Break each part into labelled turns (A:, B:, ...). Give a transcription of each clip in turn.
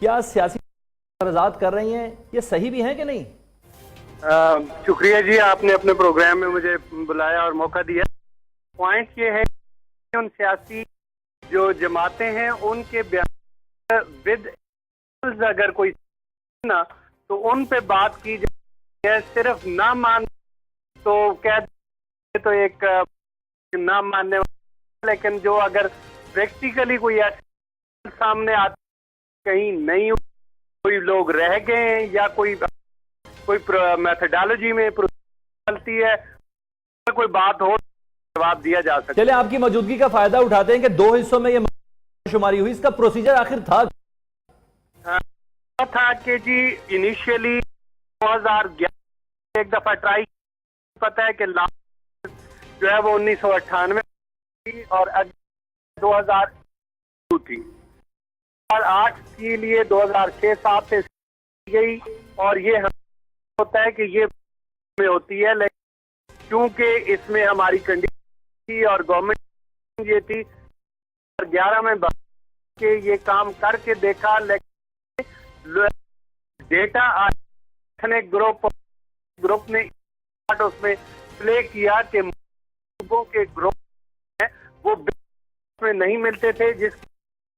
A: کیا سیاسی آزاد کر رہی ہیں یہ صحیح بھی ہیں کہ نہیں؟
B: شکریہ جی، آپ نے اپنے پروگرام میں مجھے بلایا اور موقع دیا۔ پوائنٹ یہ ہے کہ ان سیاسی جو جماعتیں ہیں ان کے بیان ود اگر کوئی نا تو ان پہ بات کی جائے، صرف نہ مان تو کہتے تو ایک نہ ماننے والا، لیکن جو اگر پریکٹیکلی کوئی ایسا سامنے آتا کہیں نہیں کوئی لوگ رہ گئے ہیں یا کوئی میتھڈالوجی میں چلتی ہے، کوئی بات ہو جواب دیا جا سکتا ہے۔
A: چلے آپ کی موجودگی کا فائدہ اٹھاتے ہیں کہ 2 حصوں میں یہ شماری ہوئی، اس کا پروسیجر آخر
B: تھا کہ جی انیشیلی 2011 ایک دفعہ ٹرائی، پتا ہے کہ لاسٹ جو ہے وہ 1998 اور 2002 تھی، اور 2008 کے لیے 2006-07 سے گئی، اور یہ ہوتا ہے کہ یہ میں ہوتی ہے، لیکن کیونکہ اس میں ہماری کنڈیشن تھی اور گورنمنٹ یہ تھی 2011 میں کہ یہ کام کر کے دیکھا، لیکن ڈیٹا گروپ نے اس میں پلے کیا کہ لوگوں کے گروپ ہیں وہ میں نہیں ملتے تھے، جس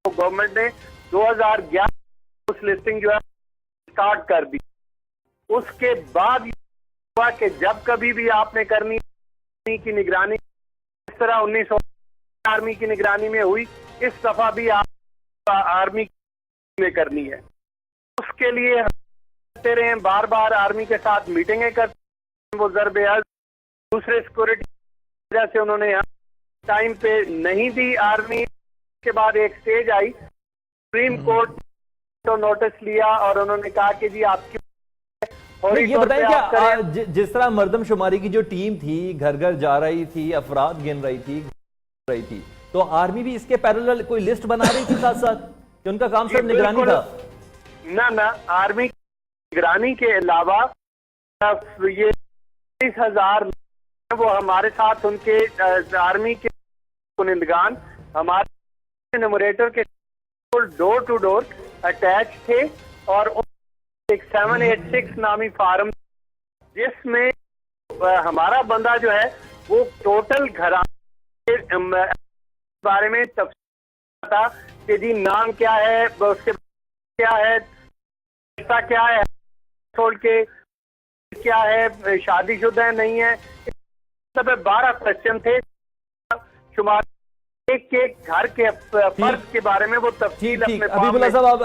B: گورنمنٹ نے 2011 اس لسٹنگ جو ہے اسٹارٹ کر دی۔ اس کے بعد یہ ہوا کہ جب کبھی بھی آپ نے کرنی کی نگرانی اس طرح 1900 آرمی کی نگرانی میں ہوئی، اس دفعہ بھی آپ آرمی میں کرنی ہے۔ اس کے لیے کرتے رہے، بار بار آرمی کے ساتھ میٹنگیں کرتے ہیں، وہ ضرب دوسرے سیکورٹی وجہ سے انہوں نے ٹائم پہ نہیں دی آرمی۔ کے بعد ایک سٹیج آئی، سپریم کورٹ تو نوٹس لیا اور انہوں نے کہا کہ جی آپ کی
A: اور یہ بتائیں کہ جس طرح مردم شماری کی جو ٹیم تھی گھر گھر جا رہی تھی، افراد گن رہی تھی، تو آرمی بھی اس کے پیرالل کوئی لسٹ بنا رہی تھی ساتھ ساتھ کہ ان کا کام صرف نگرانی تھا؟
B: نہ آرمی نگرانی کے علاوہ یہ 30,000 وہ ہمارے ساتھ ان کے آرمی کے کنندگان ہمارے نمبریٹر کے ڈور ٹو ڈور اٹیچ تھے، اور ایک 786 نامی فارم جس میں ہمارا بندہ جو ہے وہ ٹوٹل گھرانے کے بارے میں تفصیل تھا کہ جی نام کیا ہے، اس کے کیا ہے، پیسہ کیا ہے، چھوڑ کے کیا ہے، شادی شدہ نہیں ہے، 12 کوسچن تھے شمار ایک گھر کے فرد کے بارے میں وہ تفصیل اپنے
A: ابھی صاحب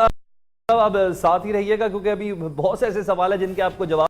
A: آپ ساتھ ہی رہیے گا کیونکہ ابھی بہت سے ایسے سوال ہیں جن کے آپ کو جواب